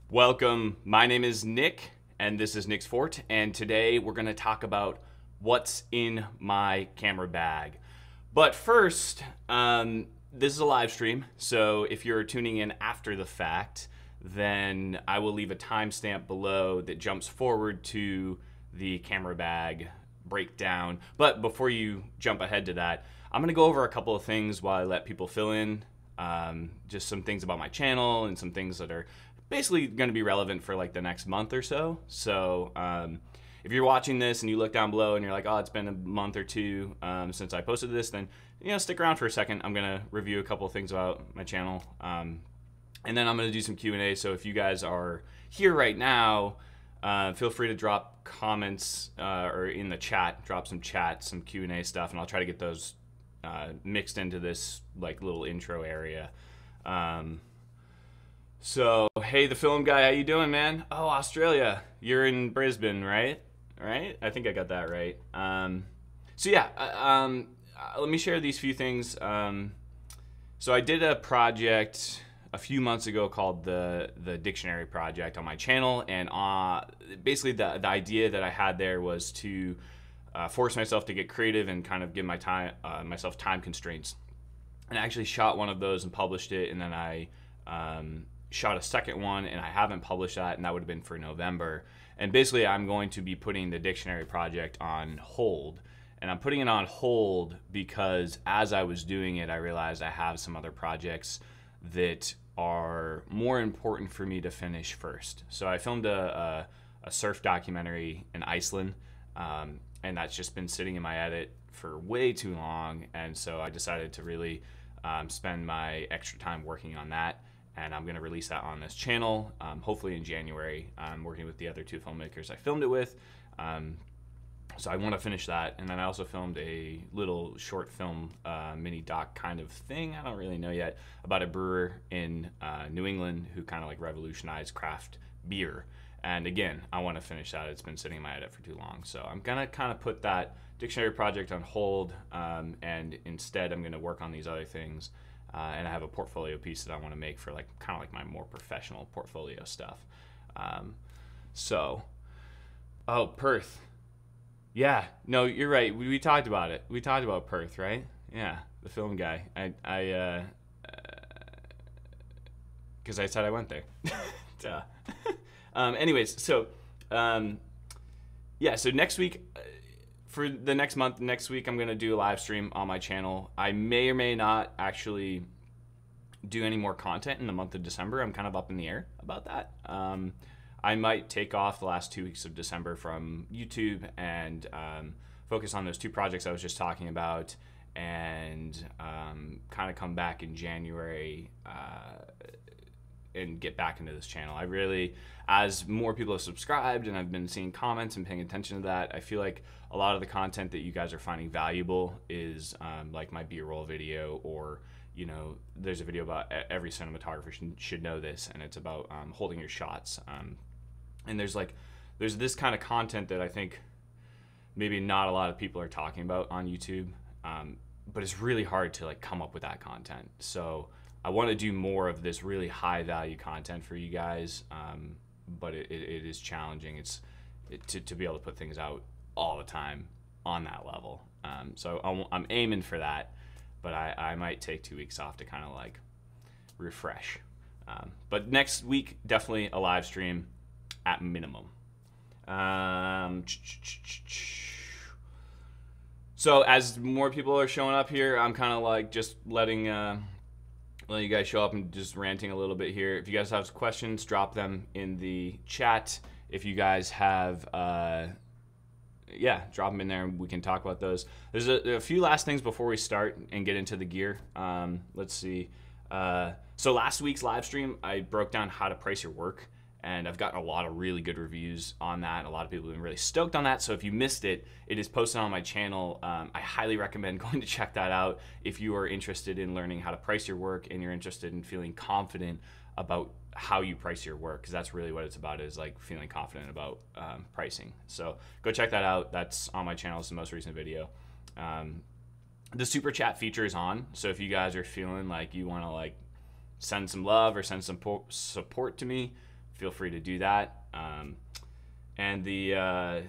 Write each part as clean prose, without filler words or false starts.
Welcome. My name is Nick, and this is Nick's Fort, and today we're going to talk about what's in my camera bag. But first, this is a live stream, so if you're tuning in after the fact, then I will leave a timestamp below that jumps forward to the camera bag breakdown. But before you jump ahead to that, I'm going to go over a couple of things while I let people fill in. Just some things about my channel and some things that are basically going to be relevant for like the next month or so. So if you're watching this and you look down below and you're like, oh, it's been a month or two since I posted this, then stick around for a second. I'm going to review a couple of things about my channel, and then I'm going to do some Q&A. So if you guys are here right now, feel free to drop comments or in the chat, drop some chat, some Q&A stuff, and I'll try to get those mixed into this like little intro area. So, hey, the film guy, how you doing, man? Oh, Australia. You're in Brisbane, right? Right? I think I got that right. So yeah, let me share these few things. So I did a project a few months ago called the Dictionary Project on my channel, and basically the idea that I had there was to force myself to get creative and kind of give myself time constraints. And I actually shot one of those and published it, and then I shot a second one, and I haven't published that, and that would have been for November. And basically I'm going to be putting the Dictionary Project on hold, and I'm putting it on hold because as I was doing it, I realized I have some other projects that are more important for me to finish first. So I filmed a surf documentary in Iceland, and that's just been sitting in my edit for way too long, and so I decided to really spend my extra time working on that. And I'm going to release that on this channel, hopefully in January. I'm working with the other two filmmakers I filmed it with. So I want to finish that. And then I also filmed a little short film mini doc kind of thing, I don't really know yet, about a brewer in New England who kind of like revolutionized craft beer. And again, I want to finish that. It's been sitting in my edit for too long. So I'm going to kind of put that Dictionary Project on hold, and instead I'm going to work on these other things. And I have a portfolio piece that I want to make for like kind of like my more professional portfolio stuff. Oh, Perth. Yeah, no, you're right. We talked about it. We talked about Perth, right? Yeah, the film guy. Because I said I went there. Duh. Anyways, so yeah, so next week. For the next month, next week, I'm going to do a live stream on my channel. I may or may not actually do any more content in the month of December. I'm kind of up in the air about that. I might take off the last 2 weeks of December from YouTube and focus on those two projects I was just talking about, and kind of come back in January and get back into this channel. I really, as more people have subscribed and I've been seeing comments and paying attention to that, I feel like a lot of the content that you guys are finding valuable is like my B-roll video, or there's a video about every cinematographer should know this, and it's about holding your shots. And there's this kind of content that I think maybe not a lot of people are talking about on YouTube, but it's really hard to like come up with that content. So I want to do more of this really high value content for you guys, but it is challenging. To be able to put things out all the time on that level. So I'm aiming for that, but I might take 2 weeks off to kind of like refresh. But next week, definitely a live stream at minimum. So as more people are showing up here, I'm kind of like just letting you guys show up and just ranting a little bit here. If you guys have questions, drop them in the chat. If you guys have, drop them in there and we can talk about those. There's a few last things before we start and get into the gear. Let's see. So last week's live stream, I broke down how to price your work, and I've gotten a lot of really good reviews on that. A lot of people have been really stoked on that. So if you missed it, it is posted on my channel. I highly recommend going to check that out if you are interested in learning how to price your work and you're interested in feeling confident about how you price your work, because that's really what it's about, is like feeling confident about pricing. So go check that out. That's on my channel. It's the most recent video. The super chat feature is on. So if you guys are feeling like you want to like send some love or send some support to me, feel free to do that. And the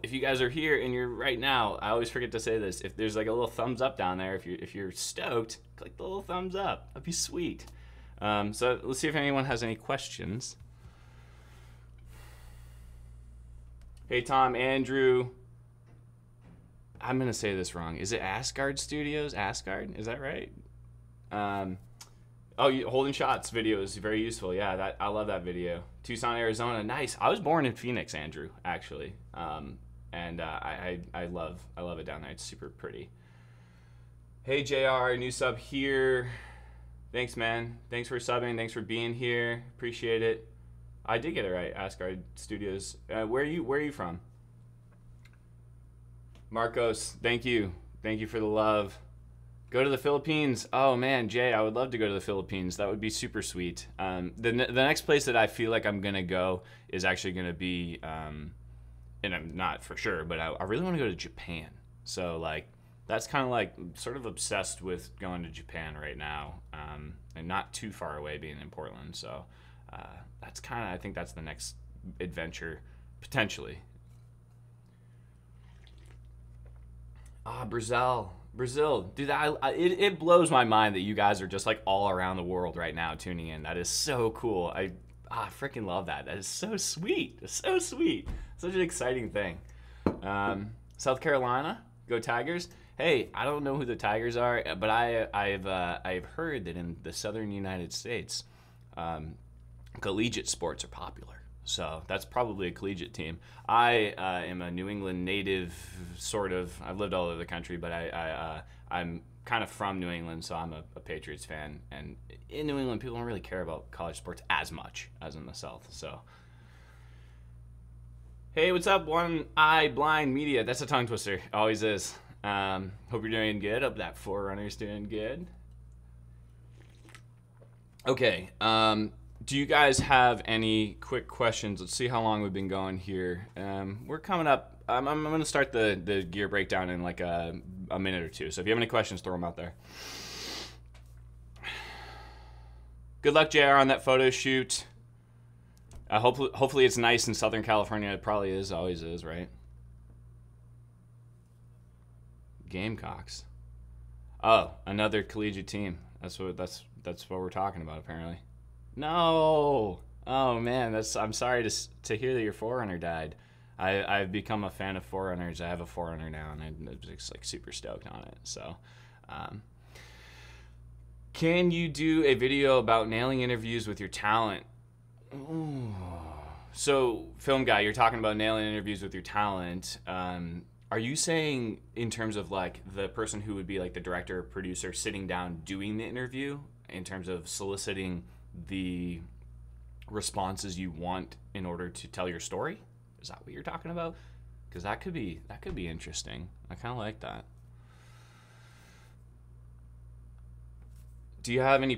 if you guys are here and you're right now, I always forget to say this. If there's like a little thumbs up down there, if you're stoked, click the little thumbs up. That'd be sweet. So let's see if anyone has any questions. Hey Tom, Andrew. I'm gonna say this wrong. Is it Asgard Studios? Asgard? Is that right? Holding shots video is very useful. Yeah, I love that video. Tucson, Arizona, nice. I was born in Phoenix, Andrew, actually, and I love it down there. It's super pretty. Hey JR, new sub here. Thanks, man. Thanks for subbing. Thanks for being here. Appreciate it. I did get it right. Asgard Studios. Where are you from? Marcos, thank you. Thank you for the love. Go to the Philippines. Oh man, Jay, I would love to go to the Philippines. That would be super sweet. The next place that I feel like I'm gonna go is actually gonna be, and I'm not for sure, but I really want to go to Japan. So like, that's kind of like sort of obsessed with going to Japan right now, and not too far away, being in Portland. So that's kind of, I think that's the next adventure potentially. Brazil, dude, it blows my mind that you guys are just like all around the world right now tuning in. That is so cool. I freaking love that. That is so sweet. It's so sweet. Such an exciting thing. South Carolina, go Tigers. Hey, I don't know who the Tigers are, but I've heard that in the southern United States, collegiate sports are popular. So that's probably a collegiate team. I am a New England native, sort of. I've lived all over the country, but I'm kind of from New England, so I'm a Patriots fan. And in New England, people don't really care about college sports as much as in the South. So, hey, what's up, One Eye Blind Media? That's a tongue twister. Always is. Hope you're doing good. Hope that Forerunner's doing good. Okay. Do you guys have any quick questions? Let's see how long we've been going here. We're coming up. I'm going to start the gear breakdown in like a minute or two. So if you have any questions, throw them out there. Good luck, JR, on that photo shoot. Hopefully it's nice in Southern California. It probably is. Always is, right? Gamecocks. Oh, another collegiate team. That's what we're talking about, apparently. No. Oh man, I'm sorry to hear that your Forerunner died. I've become a fan of Forerunners. I have a Forerunner now, and I'm just like super stoked on it. So, can you do a video about nailing interviews with your talent? Ooh. So, film guy, you're talking about nailing interviews with your talent. Are you saying in terms of like the person who would be like the director or producer sitting down doing the interview, in terms of soliciting the responses you want in order to tell your story? Is that what you're talking about? Because that could be interesting. I kind of like that. Do you have any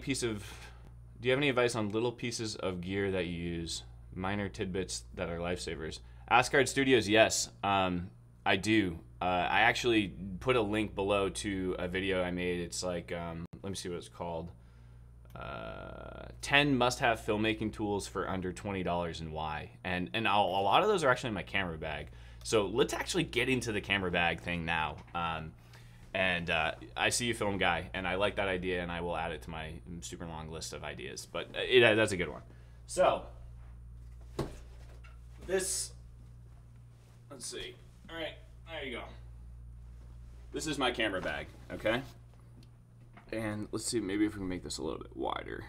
advice on little pieces of gear that you use, minor tidbits that are lifesavers? Asgard Studios, yes, I do. I actually put a link below to a video I made. It's like, let me see what it's called. 10 must-have filmmaking tools for under $20 and why. And a lot of those are actually in my camera bag. So let's actually get into the camera bag thing now. I see you, film guy, and I like that idea, and I will add it to my super long list of ideas. But that's a good one. So this, let's see. All right, there you go. This is my camera bag, okay? And let's see, maybe if we can make this a little bit wider.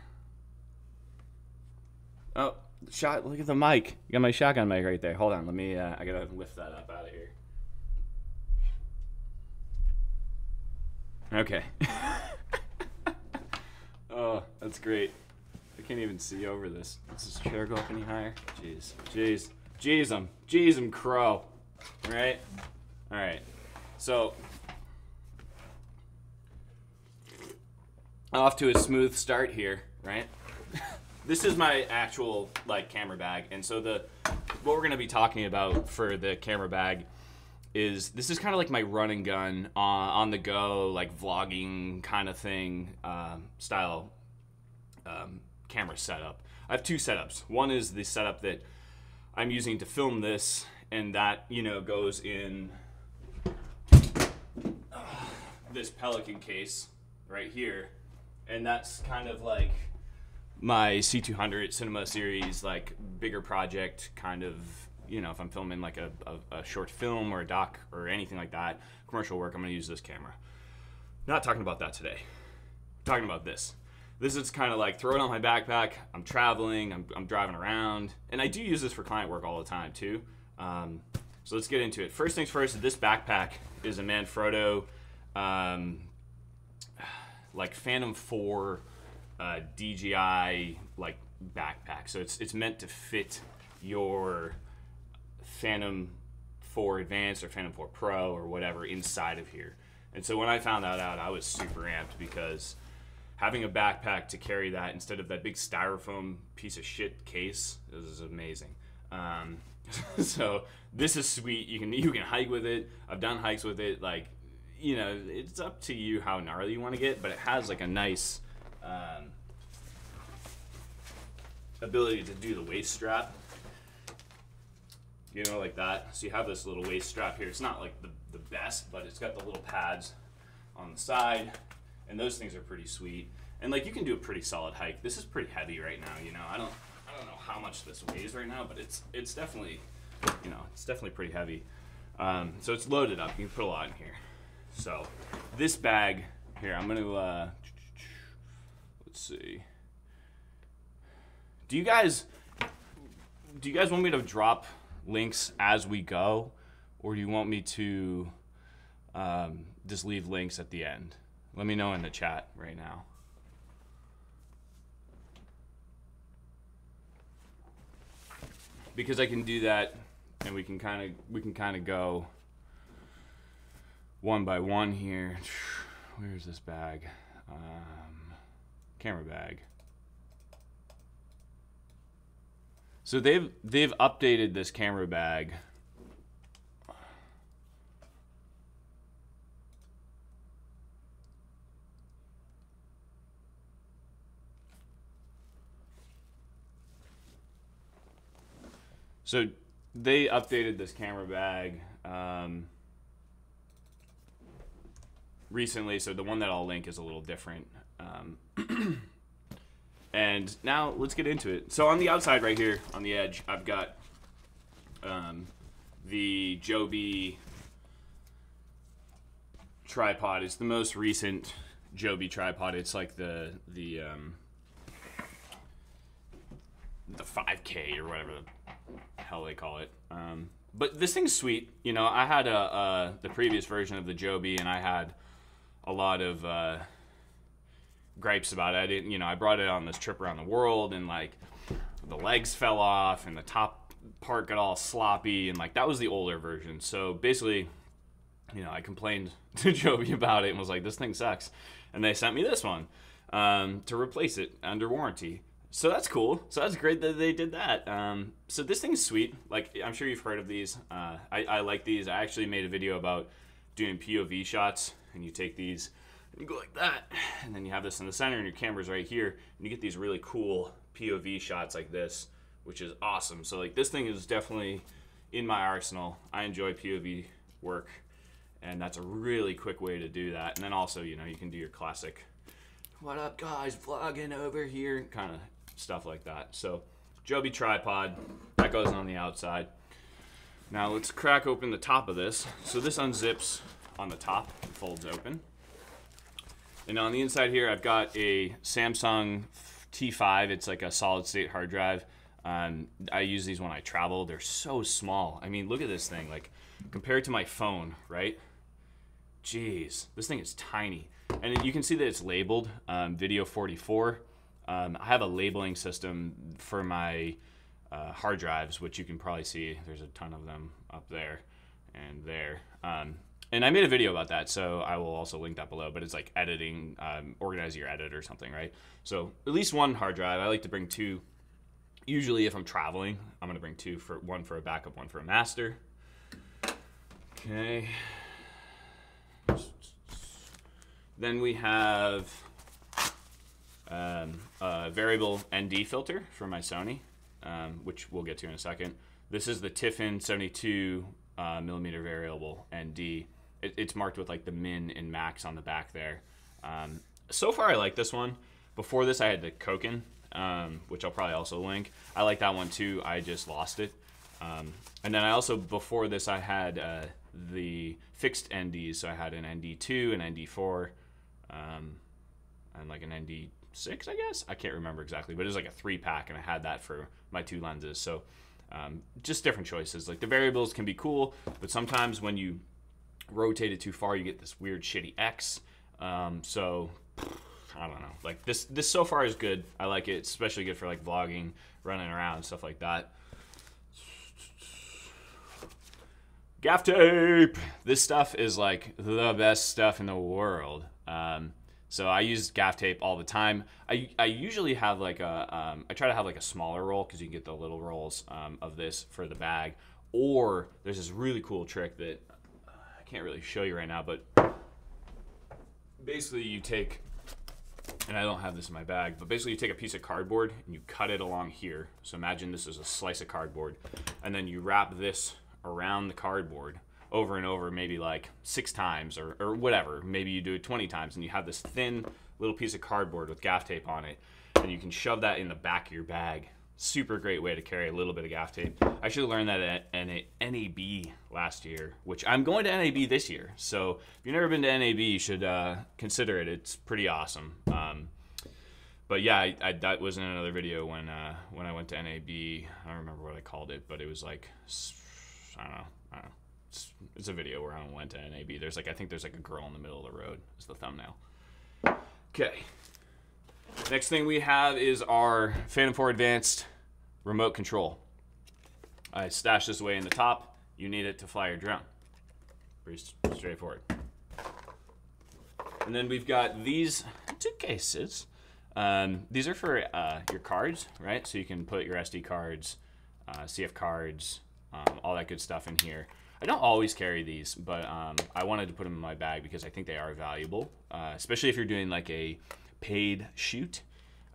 Oh, look at the mic. You got my shotgun mic right there. Hold on, let me, I gotta lift that up out of here. Okay. Oh, that's great. I can't even see over this. Does this chair go up any higher? Jeez, crow. Right? All right. So, off to a smooth start here, right? This is my actual like camera bag, and so what we're gonna be talking about for the camera bag is this is kind of like my run and gun on the go, like vlogging kind of thing style camera setup. I have two setups. One is the setup that I'm using to film this, and that, you know, goes in this Pelican case right here, and that's kind of like my C200 Cinema Series, like bigger project kind of, you know, if I'm filming like a short film or a doc or anything like that, commercial work, I'm gonna use this camera. Not talking about that today. I'm talking about this. This is kind of like throw it on my backpack. I'm traveling, I'm driving around, and I do use this for client work all the time too. So let's get into it. First things first, this backpack is a Manfrotto like Phantom 4 DJI like backpack. So it's meant to fit your Phantom 4 Advanced or Phantom 4 Pro or whatever inside of here. And so when I found that out, I was super amped, because having a backpack to carry that instead of that big styrofoam piece of shit case is amazing. So this is sweet. You can hike with it. I've done hikes with it. Like, you know, it's up to you how gnarly you want to get, but it has like a nice ability to do the waist strap. You know, like that. So you have this little waist strap here. It's not like the best, but it's got the little pads on the side, and those things are pretty sweet. And like, you can do a pretty solid hike. This is pretty heavy right now, you know. I don't know how much this weighs right now, but it's definitely, you know, it's definitely pretty heavy. So it's loaded up. You can put a lot in here. So this bag here, I'm gonna let's see. Do you guys want me to drop links as we go, or do you want me to just leave links at the end? Let me know in the chat right now. Because I can do that, and we can kind of go one by one here. Where's this bag? Camera bag. So they've updated this camera bag. So they updated this camera bag recently, so the one that I'll link is a little different. And now let's get into it. So on the outside right here, on the edge, I've got the Joby tripod. It's the most recent Joby tripod. It's like the 5K or whatever the hell they call it. But this thing's sweet. You know, I had the previous version of the Joby, and I had a lot of gripes about it. I didn't, you know, I brought it on this trip around the world, and like the legs fell off and the top part got all sloppy, and like that was the older version. So basically, you know, I complained to Joby about it and was like, this thing sucks. And they sent me this one to replace it under warranty. So that's cool. So that's great that they did that. So this thing's sweet. Like, I'm sure you've heard of these. I like these. I actually made a video about doing POV shots, and you take these and you go like that, and then you have this in the center, and your camera's right here, and you get these really cool POV shots like this, which is awesome. So like, this thing is definitely in my arsenal. I enjoy POV work, and that's a really quick way to do that. And then also, you know, you can do your classic, what up guys, vlogging over here, kind of stuff like that. So Joby tripod, that goes on the outside. Now let's crack open the top of this. So this unzips on the top and folds open. And on the inside here, I've got a Samsung T5. It's like a solid state hard drive. I use these when I travel. They're so small. I mean, look at this thing. Like, compared to my phone, right? Jeez, this thing is tiny. And you can see that it's labeled Video 44. I have a labeling system for my hard drives, which you can probably see. There's a ton of them up there and there. And I made a video about that, so I will also link that below. But it's like editing, organize your edit or something, right? So at least one hard drive. I like to bring two. Usually if I'm traveling, I'm going to bring two, for one for a backup, one for a master. Okay. Then we have a variable ND filter for my Sony, which we'll get to in a second. This is the Tiffin 72 millimeter variable ND. It's marked with like the min and max on the back there. So far I like this one. Before this I had the Koken, which I'll probably also link. I like that one too. I just lost it. And then I also, before this, I had the fixed NDs. So I had an ND2, an ND4, and like an ND6, I guess. I can't remember exactly, but it was like a 3-pack, and I had that for my 2 lenses. So just different choices. Like the variables can be cool, but sometimes when you rotate it too far, you get this weird shitty X. So I don't know. Like this so far is good. I like it. It's especially good for like vlogging, running around, stuff like that. Gaff tape. This stuff is like the best stuff in the world. So I use gaff tape all the time. I usually have like a, I try to have like a smaller roll because you can get the little rolls of this for the bag. Or there's this really cool trick that I can't really show you right now, but basically you take, and I don't have this in my bag, but basically you take a piece of cardboard and you cut it along here. So imagine this is a slice of cardboard, and then you wrap this around the cardboard over and over, maybe like 6 times or whatever. Maybe you do it 20 times, and you have this thin little piece of cardboard with gaff tape on it, and you can shove that in the back of your bag. Super great way to carry a little bit of gaff tape. I should have learned that at NAB last year, which I'm going to NAB this year. So if you've never been to NAB, you should consider it. It's pretty awesome. But yeah, that was in another video when I went to NAB. I don't remember what I called it, but it was like, I don't know. It's a video where I went to NAB. There's like, I think there's like a girl in the middle of the road is the thumbnail. Okay. Next thing we have is our Phantom 4 Advanced remote control. I stashed this away in the top. You need it to fly your drone. Pretty straightforward. And then we've got these 2 cases. These are for your cards, right? So you can put your SD cards, CF cards, all that good stuff in here. I don't always carry these, but I wanted to put them in my bag because I think they are valuable, especially if you're doing like a paid shoot.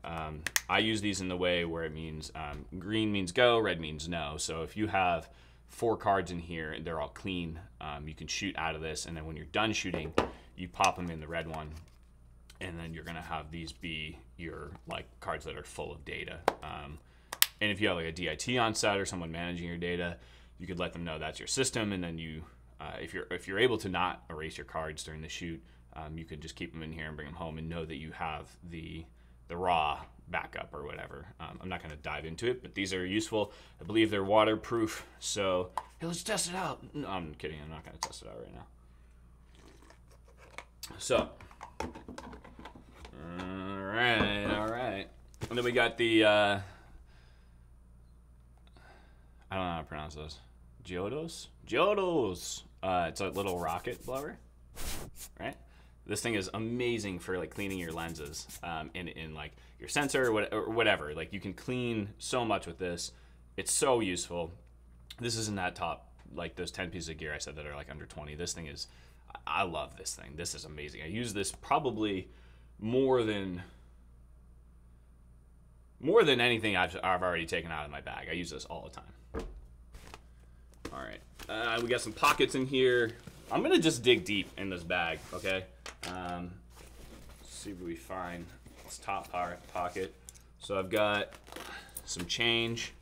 I use these in the way where it means green means go, red means no. So if you have 4 cards in here and they're all clean, you can shoot out of this, and then when you're done shooting, you pop them in the red one, and then you're gonna have these be your like cards that are full of data. And if you have like a DIT on set or someone managing your data, you could let them know that's your system, and then you, if you're able to not erase your cards during the shoot, you could just keep them in here and bring them home and know that you have the raw backup or whatever. I'm not going to dive into it, but these are useful. I believe they're waterproof, so hey, let's test it out. No, I'm kidding. I'm not going to test it out right now. So, all right. And then we got the, I don't know how to pronounce those. Geodos? It's a little rocket blower, right? This thing is amazing for like cleaning your lenses in like your sensor or whatever. Like you can clean so much with this. It's so useful. This isn't that top, like those 10 pieces of gear I said that are like under 20. This thing is, I love this thing. This is amazing. I use this probably more than anything I've already taken out of my bag. I use this all the time. All right, we got some pockets in here. I'm gonna just dig deep in this bag, okay? Let's see what we find. This top pocket. So I've got some change.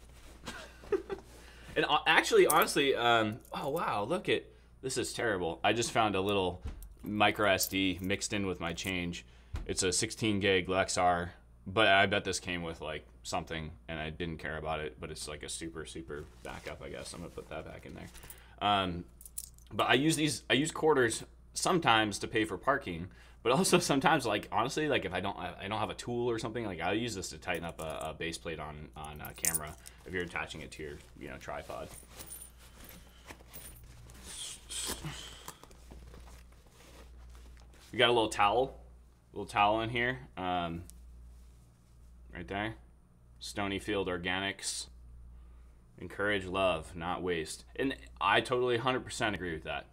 And actually, honestly, oh wow, look at, this is terrible. I just found a little micro SD mixed in with my change. It's a 16 gig Lexar, but I bet this came with like something and I didn't care about it, but it's like a super backup, I guess. I'm gonna put that back in there. But I use quarters sometimes to pay for parking, but also sometimes, like honestly, like if I don't have a tool or something, like I'll use this to tighten up a base plate on a camera if you're attaching it to your tripod. We got a little towel in here, right there. Stonyfield Organics. Encourage love, not waste. And I totally 100% agree with that.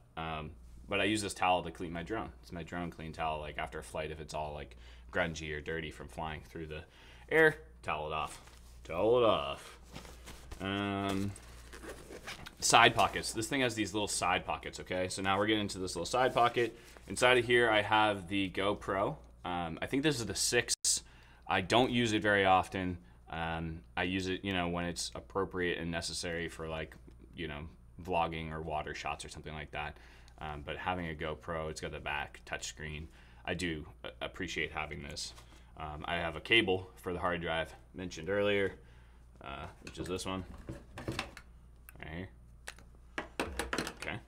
But I use this towel to clean my drone. It's my drone clean towel, like after a flight, if it's all like grungy or dirty from flying through the air, towel it off. Towel it off. Side pockets. This thing has these little side pockets, okay? So now we're getting into this little side pocket. Inside of here, I have the GoPro. I think this is the 6. I don't use it very often. I use it, you know, when it's appropriate and necessary for, like, you know, vlogging or water shots or something like that. But having a GoPro, it's got the back touchscreen. I do appreciate having this. I have a cable for the hard drive mentioned earlier, which is this one right here. Okay,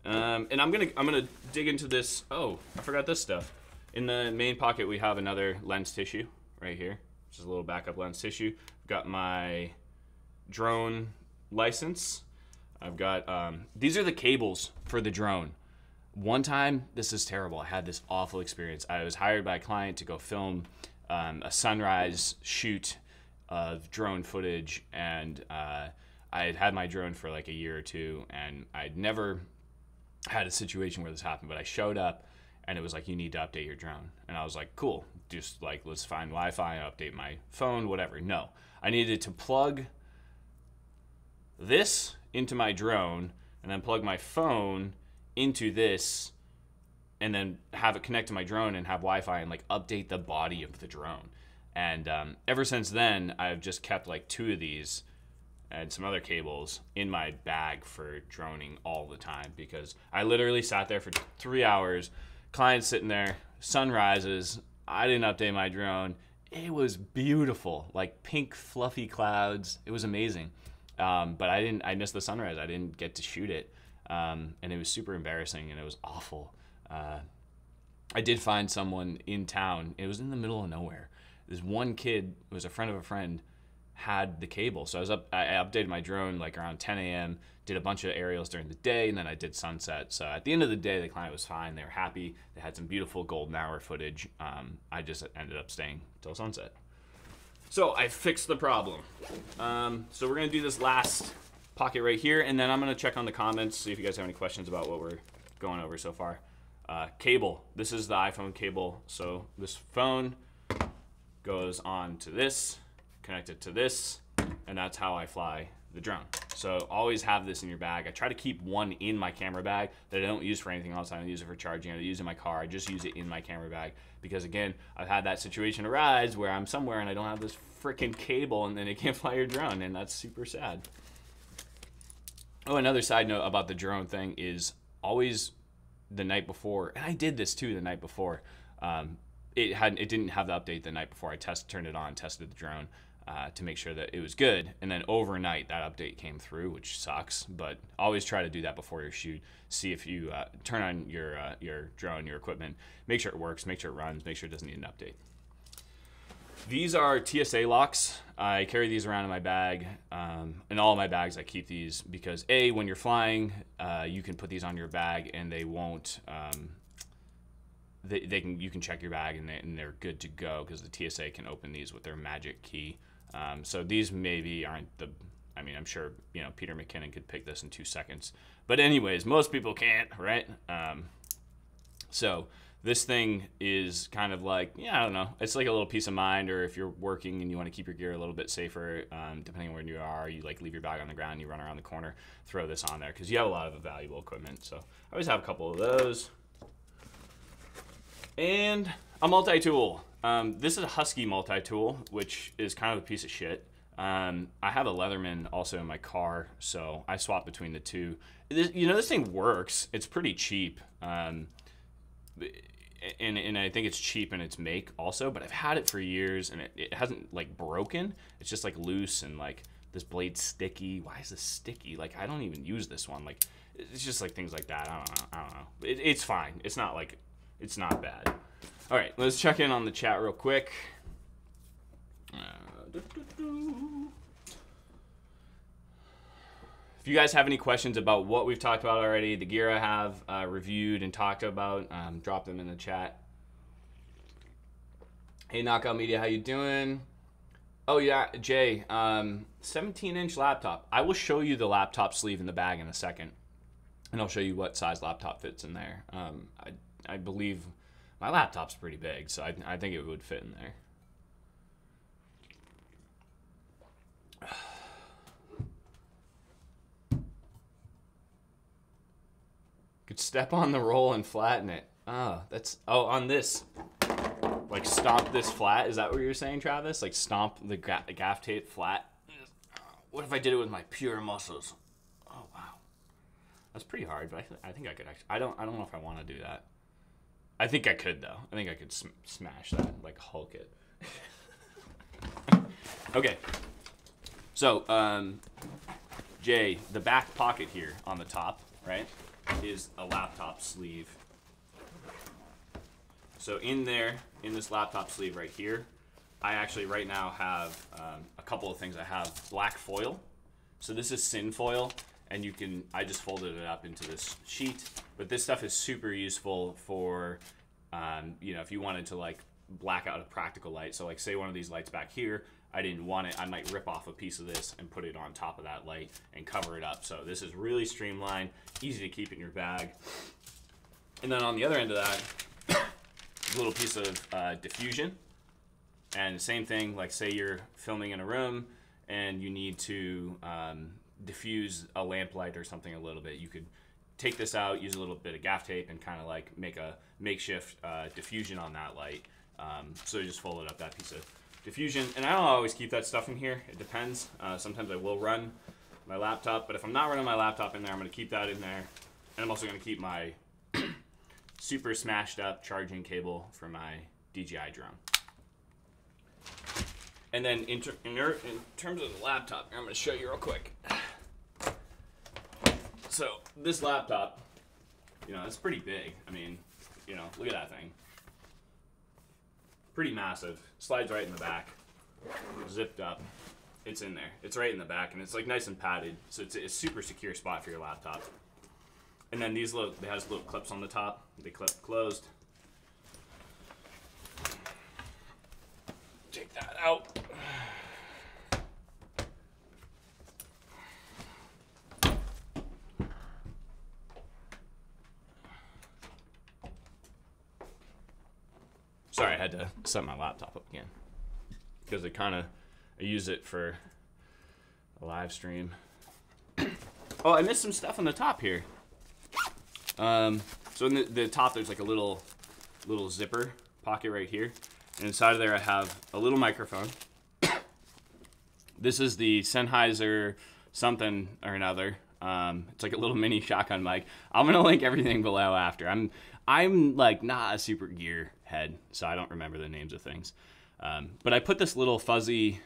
and I'm gonna dig into this. Oh, I forgot this stuff. In the main pocket, we have another lens tissue right here, which is a little backup lens tissue. I've got my drone license. I've got, these are the cables for the drone. One time, this is terrible. I had this awful experience. I was hired by a client to go film a sunrise shoot of drone footage, and I had had my drone for like a year or two, and I'd never had a situation where this happened, but I showed up, and it was like, you need to update your drone. And I was like, cool, just like, let's find Wi-Fi, update my phone, whatever. No, I needed to plug this into my drone and then plug my phone into this and then have it connect to my drone and have Wi-Fi and like update the body of the drone. And ever since then, I've just kept like 2 of these and some other cables in my bag for droning all the time, because I literally sat there for 3 hours, clients sitting there, sun rises, I didn't update my drone. It was beautiful, like pink fluffy clouds. It was amazing. But I missed the sunrise. I didn't get to shoot it. And it was super embarrassing and it was awful. I did find someone in town. It was in the middle of nowhere. This one kid, who was a friend of a friend, had the cable. So I updated my drone like around 10 a.m., did a bunch of aerials during the day, and then I did sunset. So at the end of the day, the client was fine. They were happy. They had some beautiful golden hour footage. I just ended up staying till sunset. So I fixed the problem. So we're gonna do this last pocket right here, and then I'm gonna check on the comments, see if you guys have any questions about what we're going over so far. Cable. This is the iPhone cable. So this phone goes on to this, connected to this, and that's how I fly the drone. So always have this in your bag. I try to keep one in my camera bag that I don't use for anything else. I don't use it for charging. I don't use it in my car. I just use it in my camera bag because, again, I've had that situation arise where I'm somewhere and I don't have this freaking cable, and then you can't fly your drone, and that's super sad. Oh, another side note about the drone thing is always the night before, and I did this too the night before. It didn't have the update the night before. I turned it on, tested the drone to make sure that it was good, and then overnight that update came through, which sucks. But always try to do that before your shoot. See if you turn on your drone, your equipment, make sure it works, make sure it runs, make sure it doesn't need an update. These are TSA locks. I carry these around in my bag. In all of my bags, I keep these because A, when you're flying, you can put these on your bag and they won't. You can check your bag and they're good to go because the TSA can open these with their magic key. So these maybe aren't the. I mean, I'm sure Peter McKinnon could pick this in 2 seconds. But anyways, most people can't, right? So this thing is kind of like, I don't know. It's like a little peace of mind, or if you're working and you want to keep your gear a little bit safer, depending on where you are, you like leave your bag on the ground, you run around the corner, throw this on there because you have a lot of valuable equipment. So I always have a couple of those. And a multi-tool. This is a Husky multi-tool, which is kind of a piece of shit. I have a Leatherman also in my car, so I swap between the two. This thing works. It's pretty cheap. And I think it's cheap in its make also, but I've had it for years and it hasn't like broken. It's just like loose and like this blade's sticky. Why is this sticky? Like I don't even use this one. Like it's just like things like that. I don't know. It's fine. It's not bad. All right, let's check in on the chat real quick. If you guys have any questions about what we've talked about already, the gear I have reviewed and talked about, drop them in the chat. Hey, Knockout Media, how you doing? Oh yeah, Jay, 17-inch laptop. I will show you the laptop sleeve in the bag in a second. and I'll show you what size laptop fits in there. I believe my laptop's pretty big, so I think it would fit in there. Could step on the roll and flatten it. Oh, on this. Like stomp this flat. Is that what you're saying, Travis? Like stomp the gaff tape flat? What if I did it with my pure muscles? Oh, wow. That's pretty hard, but I think I could actually. I don't know if I want to do that. I think I could, though. I think I could smash that, like Hulk it. Okay. So, Jay, the back pocket here on the top, right, is a laptop sleeve. So in there, in this laptop sleeve right here, I actually right now have a couple of things. I have black foil. So this is tin foil, and I just folded it up into this sheet. But this stuff is super useful for, if you wanted to like black out a practical light. So like say one of these lights back here, I didn't want it, I might rip off a piece of this and put it on top of that light and cover it up. So this is really streamlined, easy to keep in your bag. And then on the other end of that, a little piece of diffusion. And same thing, like say you're filming in a room and you need to diffuse a lamplight or something a little bit. You could take this out, use a little bit of gaff tape, and kind of like make a makeshift diffusion on that light. So you just folded up that piece of diffusion. And I don't always keep that stuff in here. It depends. Sometimes I will run my laptop, but if I'm not running my laptop in there, I'm going to keep that in there. And I'm also going to keep my super smashed up charging cable for my DJI drone. And then in terms of the laptop, I'm going to show you real quick. So this laptop, it's pretty big. I mean, look at that thing. Pretty massive. Slides right in the back. Zipped up. It's in there. It's right in the back, and it's like nice and padded. So it's a super secure spot for your laptop. And then it has little clips on the top. They clip closed. Take that out. Sorry, I had to set my laptop up again because I use it for a live stream. Oh, I missed some stuff on the top here. So in the top, there's like a little zipper pocket right here. And inside of there, I have a little microphone. This is the Sennheiser something or another. It's like a little mini shotgun mic. I'm gonna link everything below after. I'm like not a super gear head, so I don't remember the names of things. But I put this little fuzzy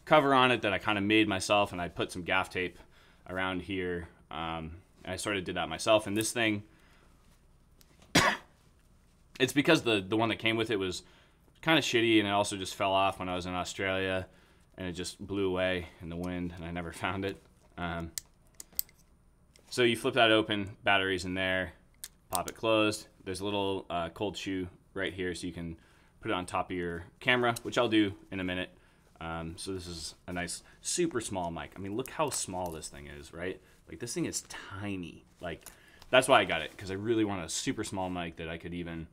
cover on it that I kind of made myself, and I put some gaff tape around here. And I sort of did that myself. And this thing, it's because the one that came with it was kind of shitty, and it also just fell off when I was in Australia, and it just blew away in the wind, and I never found it. So you flip that open, batteries in there, pop it closed. There's a little cold shoe right here, so you can put it on top of your camera, which I'll do in a minute. So this is a nice, super small mic. I mean, look how small this thing is, right? Like, this thing is tiny. Like, that's why I got it, because I really want a super small mic that I could even...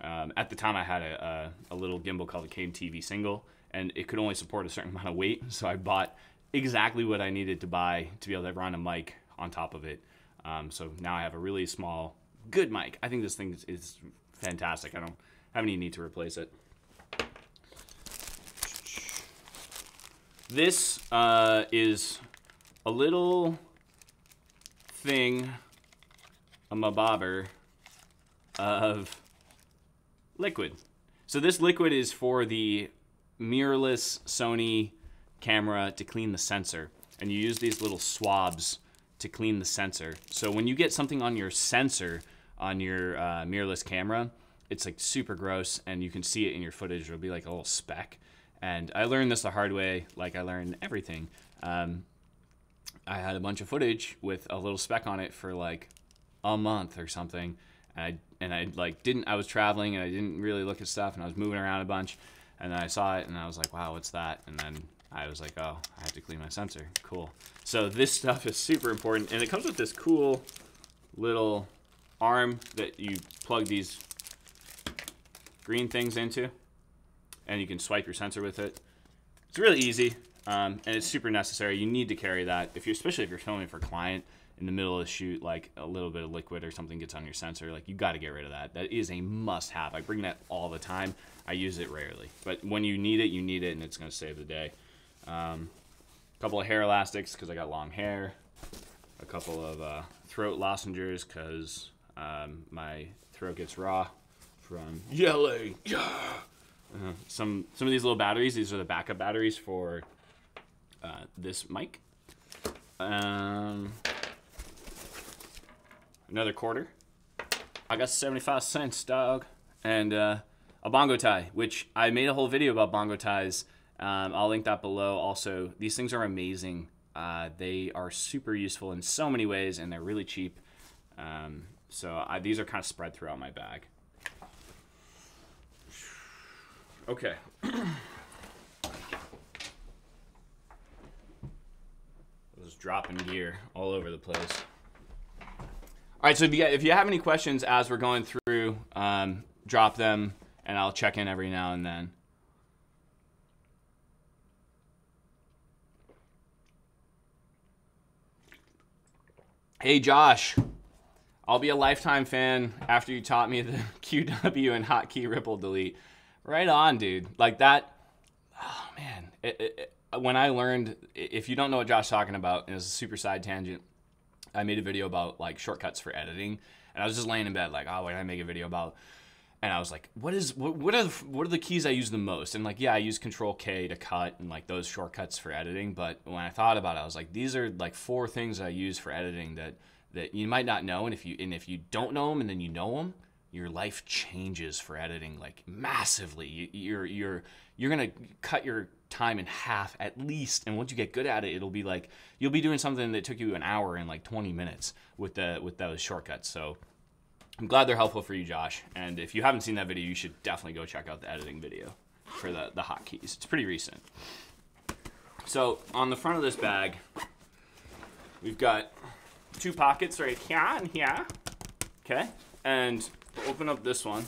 at the time, I had a little gimbal called the Cane TV Single, and it could only support a certain amount of weight, so I bought exactly what I needed to buy to be able to run a mic on top of it. So now I have a really small, good mic. I think this thing is fantastic. I don't have any need to replace it. This is a little thing, a mabobber of liquid. So this liquid is for the mirrorless Sony camera to clean the sensor. And you use these little swabs to clean the sensor. So when you get something on your sensor on your mirrorless camera, it's like super gross, and you can see it in your footage. It'll be like a little speck. And I learned this the hard way, like I learned everything. I had a bunch of footage with a little speck on it for like a month or something. I was traveling, and I didn't really look at stuff, and I was moving around a bunch, and then I saw it, and I was like, wow, what's that? And then I was like, oh, I have to clean my sensor. Cool. So this stuff is super important, and it comes with this cool little arm that you plug these green things into, and you can swipe your sensor with it. It's really easy, and it's super necessary. You need to carry that, especially if you're filming for a client in the middle of the shoot, like a little bit of liquid or something gets on your sensor, like you got to get rid of that. That is a must-have. I bring that all the time. I use it rarely, but when you need it, and it's going to save the day. A couple of hair elastics because I got long hair. A couple of throat lozenges because my throat gets raw from yelling. Yeah. Some of these little batteries. These are the backup batteries for this mic. Another quarter. I got 75 cents, dog. And a bongo tie, which I made a whole video about bongo ties. I'll link that below. Also, these things are amazing. They are super useful in so many ways, and they're really cheap. These are kind of spread throughout my bag. Okay. Just dropping gear all over the place. All right, so if you have any questions as we're going through, drop them, and I'll check in every now and then. Hey, Josh. I'll be a lifetime fan after you taught me the QW and hotkey ripple delete. Right on, dude. Like that. Oh, man. When I learned, if you don't know what Josh's talking about, and it's a super side tangent, I made a video about like shortcuts for editing, and I was just laying in bed like, oh, what did I make a video about? And I was like, what are the keys I use the most? And like, yeah, I use Control K to cut and like those shortcuts for editing. But when I thought about it, I was like, these are like 4 things I use for editing that you might not know. And if you don't know them and then you know them, your life changes for editing like massively. You're gonna cut your time in half at least, and once you get good at it, it'll be like you'll be doing something that took you an hour in like 20 minutes with those shortcuts. So I'm glad they're helpful for you, Josh. And if you haven't seen that video, you should definitely go check out the editing video for the hotkeys. It's pretty recent. So on the front of this bag, we've got 2 pockets right here and here. Okay, and open up this one.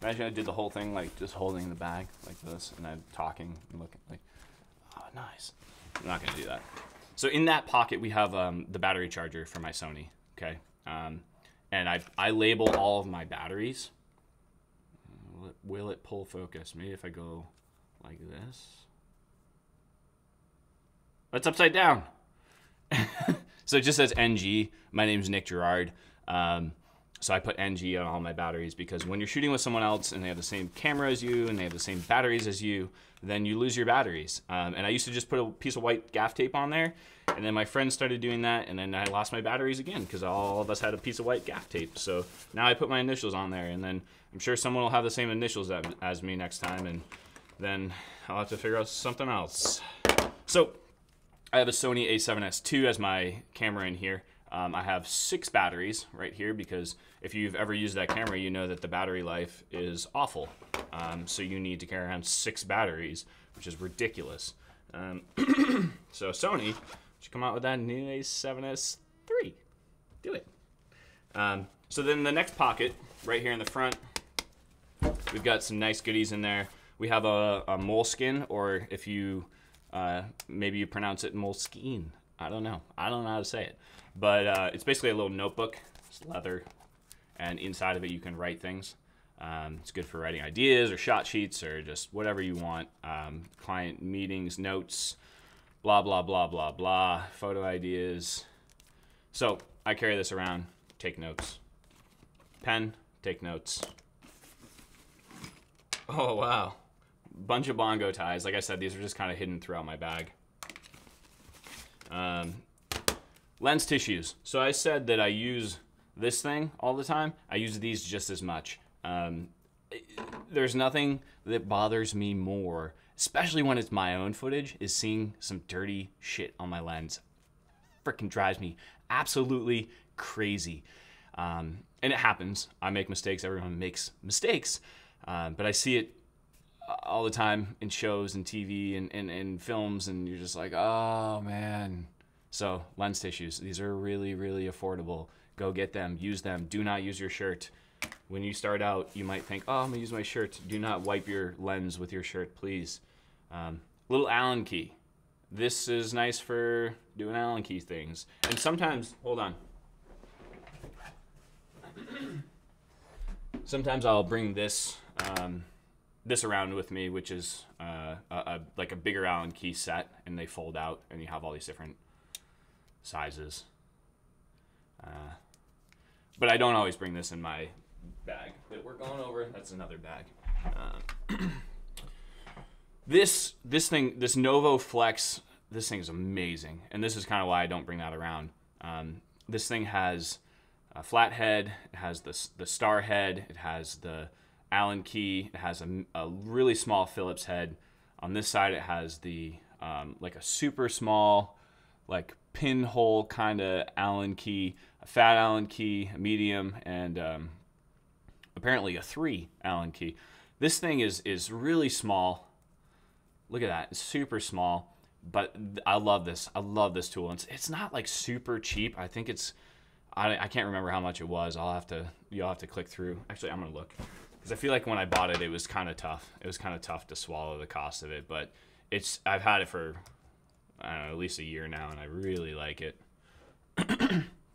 Imagine I did the whole thing like just holding the bag like this, and I'm talking and looking like, oh, nice. I'm not gonna do that. So in that pocket we have the battery charger for my Sony. Okay, and I label all of my batteries. Will it pull focus? Maybe if I go like this. That's upside down. So it just says NG. My name's Nick Gerard. So I put NG on all my batteries because when you're shooting with someone else and they have the same camera as you and they have the same batteries as you, then you lose your batteries. And I used to just put a piece of white gaff tape on there, and then my friends started doing that, and then I lost my batteries again because all of us had a piece of white gaff tape. So now I put my initials on there, and then I'm sure someone will have the same initials as me next time, and then I'll have to figure out something else. So I have a Sony a7S II as my camera in here. I have 6 batteries right here because if you've ever used that camera, you know that the battery life is awful. So you need to carry around 6 batteries, which is ridiculous. So Sony should come out with that new a7S III. Do it. So then the next pocket, right here in the front, we've got some nice goodies in there. We have a moleskin, or if you, maybe you pronounce it moleskine. I don't know how to say it. But it's basically a little notebook. It's leather, and inside of it you can write things. It's good for writing ideas or shot sheets or just whatever you want. Client meetings, notes, blah, blah, blah, blah, blah, photo ideas. So I carry this around, take notes. Pen, take notes. Oh, wow. Bunch of bongo ties. Like I said, these are just kind of hidden throughout my bag. Lens tissues. So I said that I use this thing all the time. I use these just as much. There's nothing that bothers me more, especially when it's my own footage, is seeing some dirty shit on my lens. Freaking drives me absolutely crazy. And it happens. I make mistakes. Everyone makes mistakes. But I see it all the time in shows and TV and films, and you're just like, oh, man. So lens tissues, these are really, really affordable. Go get them, use them. Do not use your shirt. When you start out, you might think, oh, I'm gonna use my shirt. Do not wipe your lens with your shirt, please. Little Allen key. This is nice for doing Allen key things. And sometimes, hold on. Sometimes I'll bring this this around with me, which is like a bigger Allen key set, and they fold out, and you have all these different sizes. But I don't always bring this in my bag that we're going over. That's another bag. This Novo Flex, this thing is amazing, and this is kind of why I don't bring that around. This thing has a flat head, it has the star head, it has the Allen key, it has a really small Phillips head. On this side, it has the like a super small, like pinhole kind of Allen key, a fat Allen key, a medium, and apparently a 3 Allen key. This thing is really small. Look at that, it's super small, but I love this. I love this tool. It's not like super cheap. I think it's, I can't remember how much it was. You'll have to click through. Actually, I'm gonna look, because I feel like when I bought it, it was kind of tough. It was kind of tough to swallow the cost of it, but I've had it for, I don't know, at least a year now, and I really like it.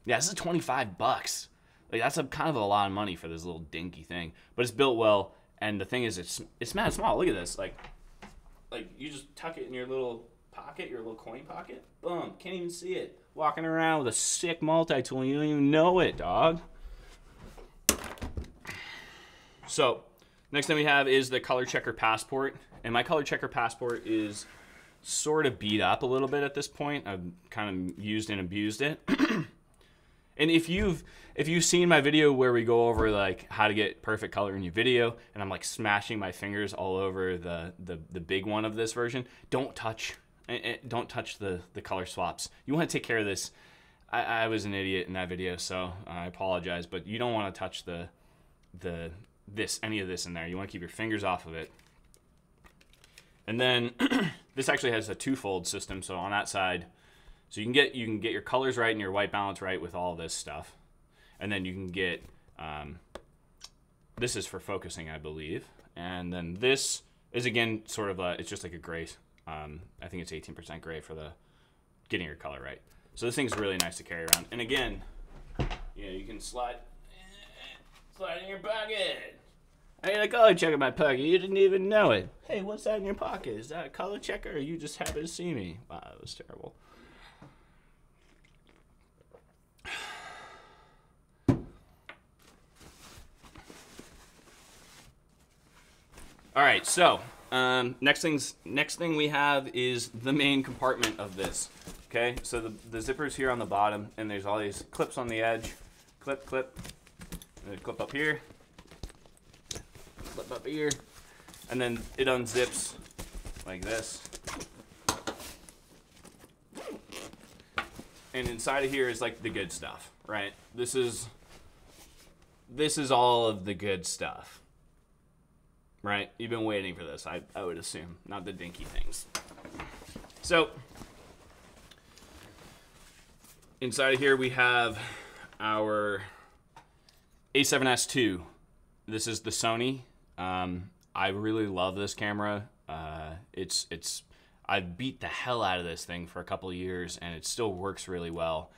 Yeah, this is $25. Like, that's kind of a lot of money for this little dinky thing, but it's built well. And the thing is, it's mad small. Look at this. Like you just tuck it in your little pocket, your little coin pocket. Boom, can't even see it. Walking around with a sick multi-tool, and you don't even know it, dog. So, next thing we have is the color checker passport, and my color checker passport is sort of beat up a little bit at this point. I've kind of used and abused it. And if you've seen my video where we go over like how to get perfect color in your video, and I'm like smashing my fingers all over the big one of this version, don't touch the color swaps. You want to take care of this. I was an idiot in that video, so I apologize, but you don't want to touch any of this in there. You want to keep your fingers off of it. And then this actually has a 2-fold system, so on that side, so you can get your colors right and your white balance right with all this stuff. And then you can get, this is for focusing, I believe. And then this is, again, sort of it's just like a gray. I think it's 18% gray for the getting your color right. So this thing's really nice to carry around. And again, you can slide in your pocket. I got a color checker in my pocket. You didn't even know it. Hey, what's that in your pocket? Is that a color checker, or you just happen to see me? Wow, that was terrible. All right, so next thing we have is the main compartment of this. Okay, so the zipper's here on the bottom, and there's all these clips on the edge. Clip, and then clip up here, clip up here, and then it unzips like this. And inside of here is like the good stuff, right? This is all of the good stuff. Right? You've been waiting for this, I would assume. Not the dinky things. So, inside of here we have our A7S II. This is the Sony. I really love this camera. I beat the hell out of this thing for a couple of years, and it still works really well.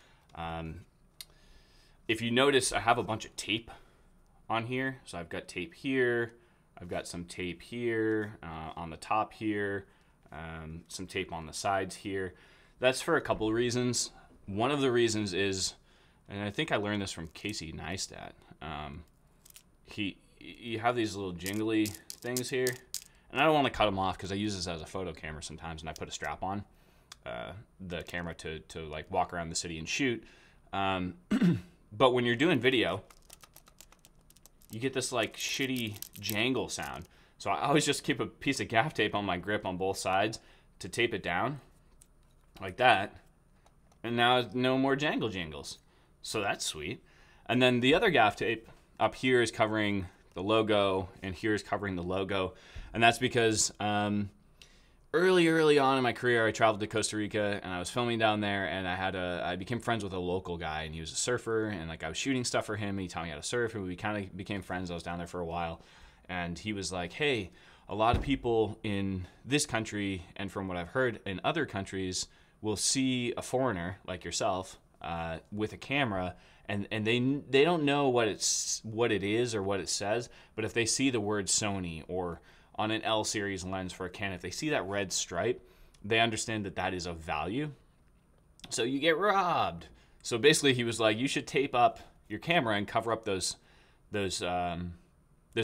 If you notice, I have a bunch of tape on here. So I've got tape here. I've got some tape here, on the top here, some tape on the sides here. That's for a couple of reasons. One of the reasons is, and I think I learned this from Casey Neistat, you have these little jingly things here, and I don't want to cut them off because I use this as a photo camera sometimes, and I put a strap on the camera to like walk around the city and shoot. But when you're doing video, you get this like shitty jangle sound. So I always just keep a piece of gaff tape on my grip on both sides to tape it down like that. And now no more jingles. So that's sweet. And then the other gaff tape up here is covering the logo, and here is covering the logo. And that's because early on in my career, I traveled to Costa Rica and I was filming down there, and I became friends with a local guy, and he was a surfer, and like I was shooting stuff for him, and he taught me how to surf, and we kind of became friends. I was down there for a while, and he was like, hey, a lot of people in this country, and from what I've heard in other countries, will see a foreigner like yourself with a camera, and they don't know what it is or what it says, but if they see the word Sony or on an L series lens for a Canon, if they see that red stripe, they understand that that is of value. So you get robbed. So basically, he was like, you should tape up your camera and cover up those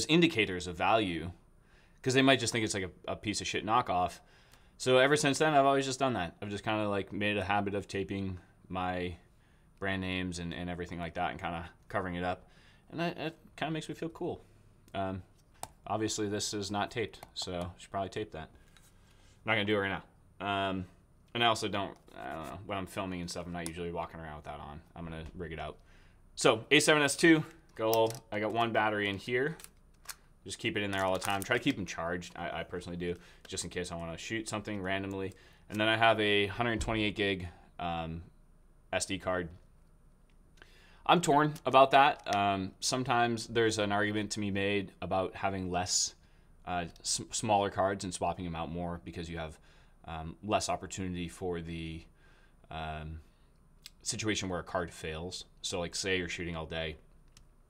indicators of value, because they might just think it's like a piece of shit knockoff. So ever since then, I've always just done that. I've just kind of like made a habit of taping my brand names and everything like that, and kind of covering it up, and it kind of makes me feel cool. Obviously, this is not taped, so I should probably tape that. I'm not gonna do it right now. And I also I don't know, when I'm filming and stuff, I'm not usually walking around with that on. I'm gonna rig it out. So A7S II, I got one battery in here. Just keep it in there all the time. Try to keep them charged. I personally do, just in case I want to shoot something randomly. And then I have a 128 gig SD card. I'm torn about that. Sometimes there's an argument to be made about having less smaller cards and swapping them out more, because you have less opportunity for the situation where a card fails. So like say you're shooting all day,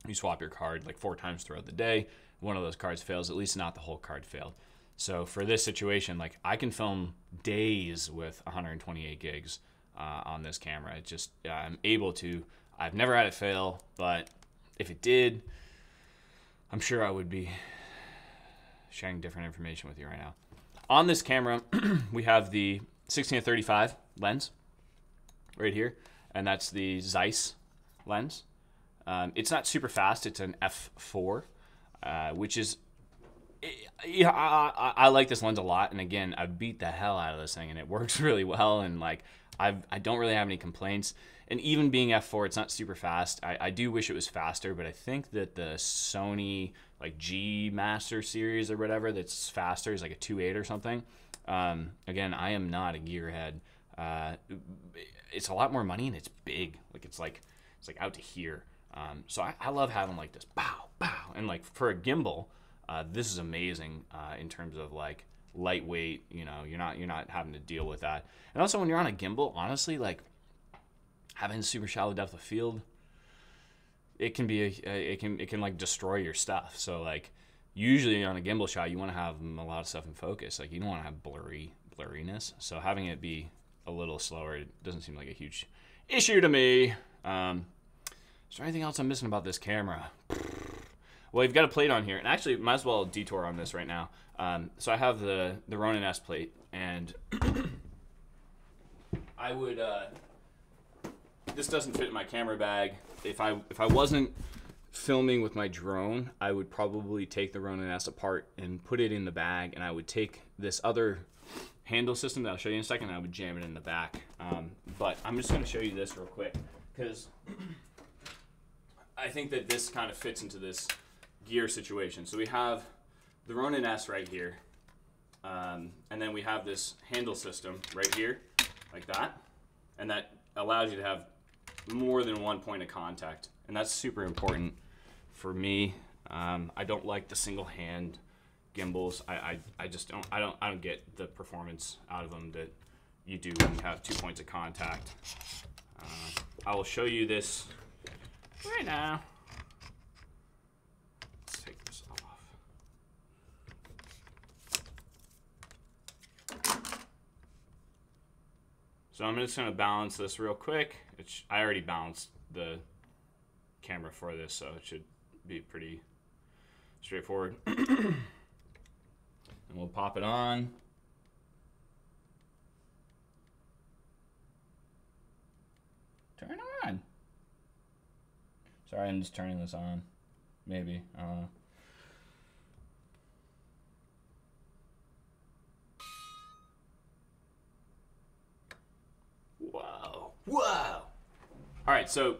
you swap your card like 4 times throughout the day, one of those cards fails, at least not the whole card failed. So for this situation, like I can film days with 128 gigs on this camera. It just, I'm able to. I've never had it fail, but if it did, I'm sure I would be sharing different information with you right now. On this camera, we have the 16-35 lens right here, and that's the Zeiss lens. It's not super fast. It's an f4, which is, yeah, I like this lens a lot. And again, I beat the hell out of this thing, and it works really well. And like, I don't really have any complaints. And even being f4, it's not super fast. I do wish it was faster, but I think that the Sony like G Master series or whatever that's faster is like a 2.8 or something. Again, I am not a gearhead. It's a lot more money, and it's big. Like it's like out to here. So I love having like this bow, and like for a gimbal, this is amazing in terms of like lightweight. You know, you're not having to deal with that. And also when you're on a gimbal, honestly, like having super shallow depth of field, it can be it can like destroy your stuff. So like usually on a gimbal shot, you want to have a lot of stuff in focus. Like you don't want to have blurriness. So having it be a little slower, it doesn't seem like a huge issue to me. Is there anything else I'm missing about this camera? Well, you've got a plate on here, and actually might as well detour on this right now. So I have the Ronin S plate, and I would this doesn't fit in my camera bag. If I wasn't filming with my drone, I would probably take the Ronin S apart and put it in the bag, and I would take this other handle system that I'll show you in a second, and I would jam it in the back. But I'm just going to show you this real quick, because I think that this kind of fits into this gear situation. So we have the Ronin S right here, and then we have this handle system right here, like that, and that allows you to have more than one point of contact, and that's super important for me. I don't like the single hand gimbals. I just don't get the performance out of them that you do when you have 2 points of contact. I will show you this right now. Let's take this off. So I'm just going to balance this real quick. I already balanced the camera for this, so it should be pretty straightforward. And we'll pop it on. Turn on. Sorry, I'm just turning this on. Maybe. I don't know. Whoa. Whoa. All right, so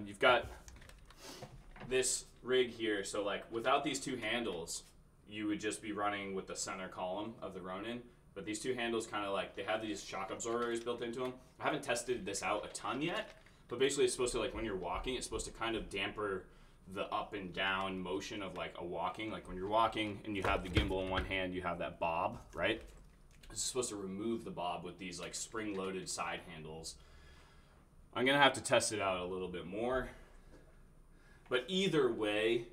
you've got this rig here. So like without these two handles, you would just be running with the center column of the Ronin. But these two handles kind of like, they have these shock absorbers built into them. I haven't tested this out a ton yet, but basically it's supposed to, like when you're walking, it's supposed to kind of damper the up and down motion of like a walking. Like when you're walking and you have the gimbal in one hand, you have that bob, right? It's supposed to remove the bob with these like spring-loaded side handles. I'm gonna have to test it out a little bit more. But either way,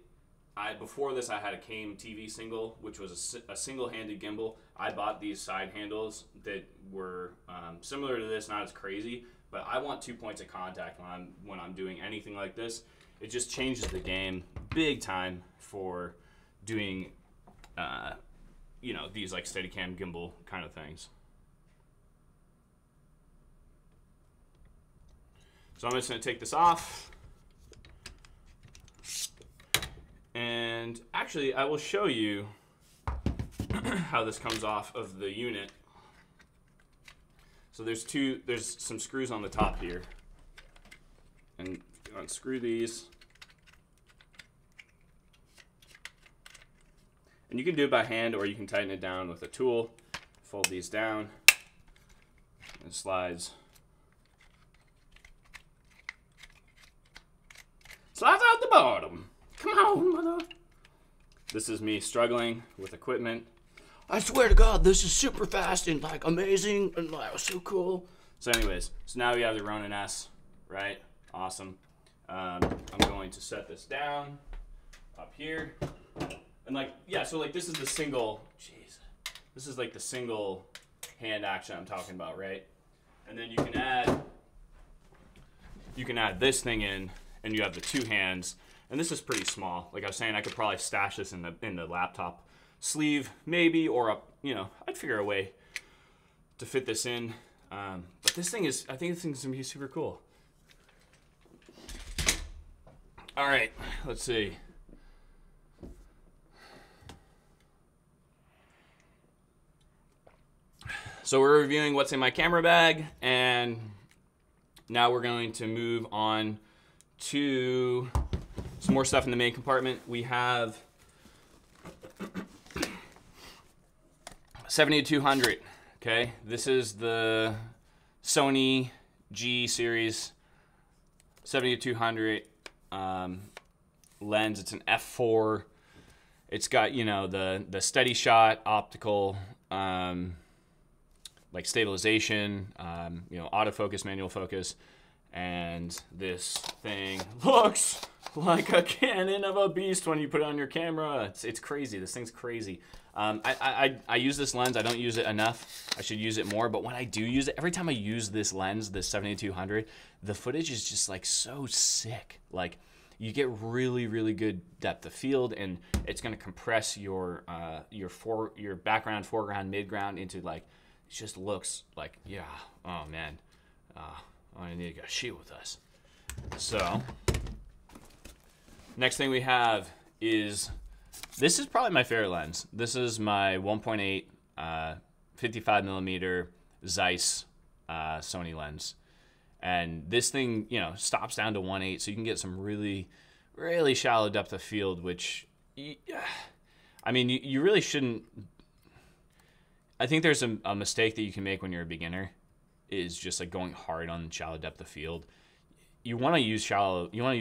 before this I had a Came TV single, which was a single-handed gimbal. I bought these side handles that were similar to this, not as crazy, but I want 2 points of contact when I'm doing anything like this. It just changes the game big time for doing, you know, these like Steadicam gimbal kind of things. So I'm just gonna take this off. And actually, I will show you how this comes off of the unit. So there's some screws on the top here. And unscrew these. And you can do it by hand, or you can tighten it down with a tool. Fold these down. It slides. Slides out the bottom. Come on, mother. This is me struggling with equipment. I swear to God, this is super fast and like amazing and like so cool. So anyways, so now we have the Ronin S, right? Awesome. I'm going to set this down up here. And like, yeah, so like this is the single, jeez. This is like the single hand action I'm talking about, right? And then you can add this thing in and you have the two hands. And this is pretty small. Like I was saying, I could probably stash this in the laptop sleeve, maybe, or you know, I'd figure a way to fit this in. But this thing is, I think this thing's gonna be super cool. All right, let's see. So we're reviewing what's in my camera bag, and now we're going to move on to some more stuff in the main compartment. We have 70-200, okay? This is the Sony G series 70-200 lens. It's an f4. It's got, you know, the steady shot, optical, like stabilization, you know, autofocus, manual focus. And this thing looks like a cannon of a beast when you put it on your camera. It's crazy. This thing's crazy. I use this lens. I don't use it enough. I should use it more. But when I do use it, every time I use this lens, this 70-200, the footage is just like so sick. Like you get really, really good depth of field, and it's gonna compress your background, foreground, midground into like, it just looks like, yeah. Oh man. I need to go shoot with us. So, next thing we have is, this is probably my favorite lens. This is my 1.8 55 millimeter Zeiss Sony lens. And this thing, you know, stops down to 1.8, so you can get some really, really shallow depth of field, which, I mean, you really shouldn't. I think there's a mistake that you can make when you're a beginner, is just like going hard on shallow depth of field. You want to use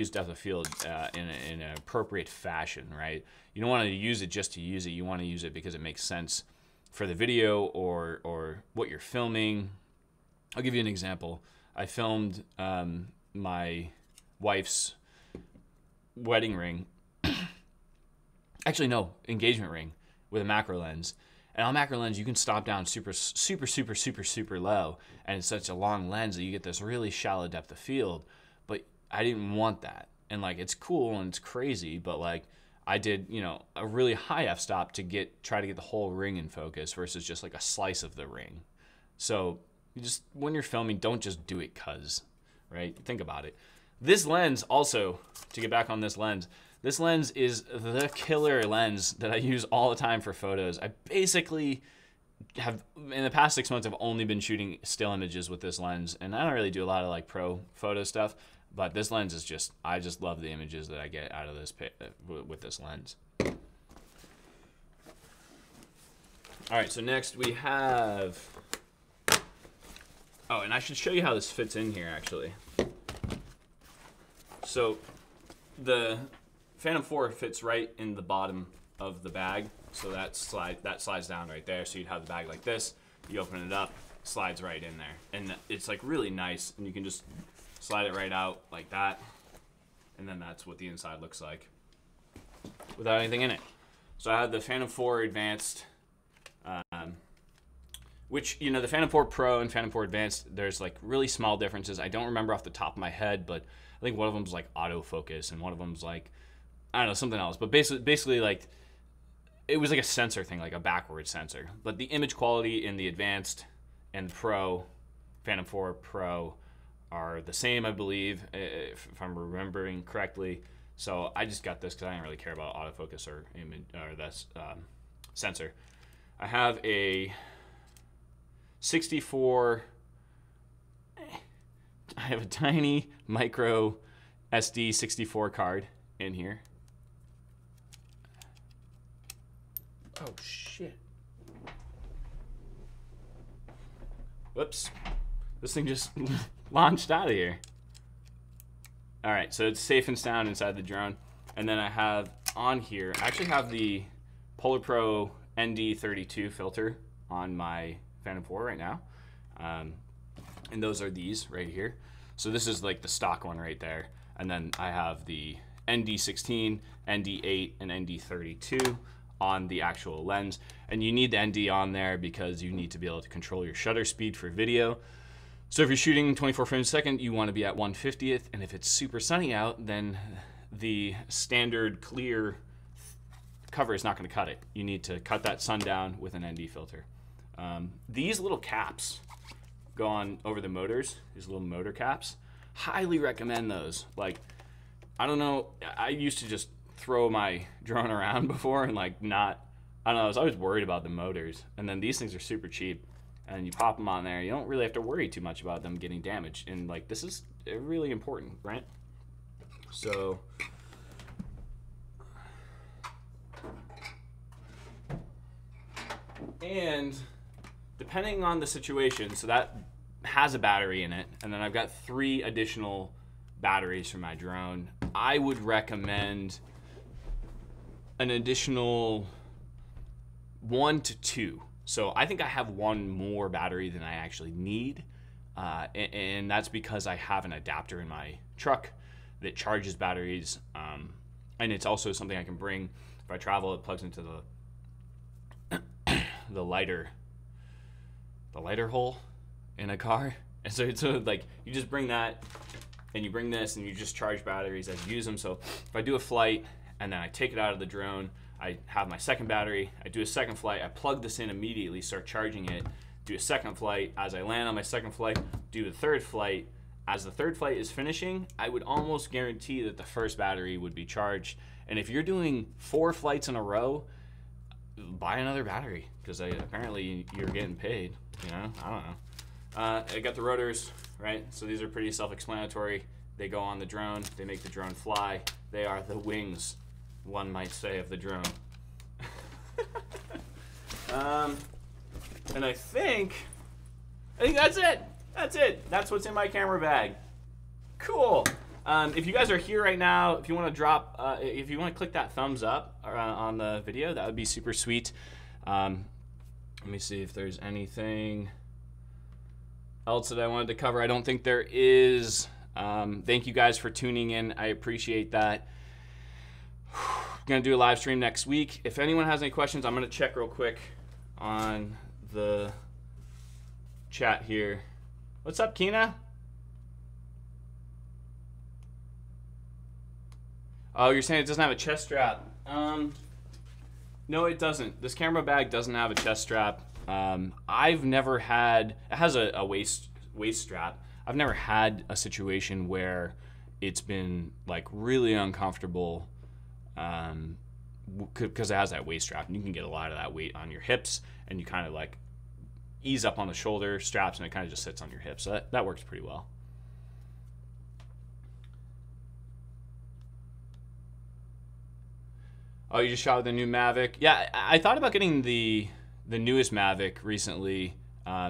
depth of field in an appropriate fashion, right? You don't want to use it just to use it. You want to use it because it makes sense for the video or what you're filming. I'll give you an example. I filmed my wife's wedding ring. Actually, no, engagement ring with a macro lens. And on macro lens, you can stop down super, super, super, super, super low. And it's such a long lens that you get this really shallow depth of field. But I didn't want that. And like, it's cool and it's crazy, but like, I did, you know, a really high f-stop to try to get the whole ring in focus versus just like a slice of the ring. So you just, when you're filming, don't just do it 'cause, right? Think about it. This lens also, to get back on this lens is the killer lens that I use all the time for photos. I basically have, in the past 6 months, I've only been shooting still images with this lens, and I don't really do a lot of like pro photo stuff, but this lens is just, I just love the images that I get out of this with this lens. All right, so next we have, oh, and I should show you how this fits in here, actually. So the Phantom 4 fits right in the bottom of the bag, so that slides down right there. So you'd have the bag like this, you open it up, slides right in there, and it's like really nice, and you can just slide it right out like that, and then that's what the inside looks like without anything in it. So I had the Phantom 4 Advanced, which, you know, the Phantom 4 Pro and Phantom 4 Advanced, there's like really small differences. I don't remember off the top of my head, but I think one of them's like autofocus and one of them's like, I don't know, something else. But basically like, it was like a sensor thing, like a backward sensor. But the image quality in the Advanced and Pro, Phantom 4 Pro, are the same, I believe, if I'm remembering correctly. So I just got this because I didn't really care about autofocus or image or this sensor. I have a 64. I have a tiny micro SD 64 card in here. Oh shit! Whoops! This thing just launched out of here. All right, so it's safe and sound inside the drone. And then I have on here, I actually have the Polar Pro ND32 filter on my Phantom 4 right now. And those are these right here. So this is like the stock one right there. And then I have the ND16, ND8, and ND32 on the actual lens. And you need the ND on there because you need to be able to control your shutter speed for video. So if you're shooting 24 frames a second, you want to be at 1/50th, and if it's super sunny out, then the standard clear cover is not going to cut it. You need to cut that sun down with an ND filter. These little caps go on over the motors, these little motor caps. Highly recommend those. Like, I don't know, I used to just throw my drone around before and like not, I don't know, I was always worried about the motors. And then these things are super cheap. And you pop them on there, you don't really have to worry too much about them getting damaged. And like, this is really important, right? So, and depending on the situation, so that has a battery in it, and then I've got 3 additional batteries for my drone. I would recommend an additional 1 to 2. So I think I have 1 more battery than I actually need, and that's because I have an adapter in my truck that charges batteries, and it's also something I can bring if I travel. It plugs into the lighter hole in a car, and so like you just bring that, and you bring this, and you just charge batteries as you use them. So if I do a flight and then I take it out of the drone, I have my second battery, I do a second flight, I plug this in immediately, start charging it, do a second flight. As I land on my second flight, do a third flight. As the third flight is finishing, I would almost guarantee that the first battery would be charged. And if you're doing 4 flights in a row, buy another battery, because apparently you're getting paid, you know? I don't know. I got the rotors, right? So these are pretty self-explanatory. They go on the drone, they make the drone fly. They are the wings, one might say, of the drone. And I think that's it. That's it. That's what's in my camera bag. Cool. If you guys are here right now, if you want to drop, if you want to click that thumbs up on the video, that would be super sweet. Let me see if there's anything else that I wanted to cover. I don't think there is. Thank you guys for tuning in. I appreciate that. Going to do a live stream next week. If anyone has any questions, I'm going to check real quick on the chat here. What's up, Kina? Oh, you're saying it doesn't have a chest strap. No, it doesn't. This camera bag doesn't have a chest strap. I've never had, it has a waist strap. I've never had a situation where it's been like really uncomfortable, because it has that waist strap, and you can get a lot of that weight on your hips, and you kind of like ease up on the shoulder straps, and it kind of just sits on your hips. So that works pretty well. Oh, you just shot with the new Mavic? Yeah, I thought about getting the the newest Mavic recently,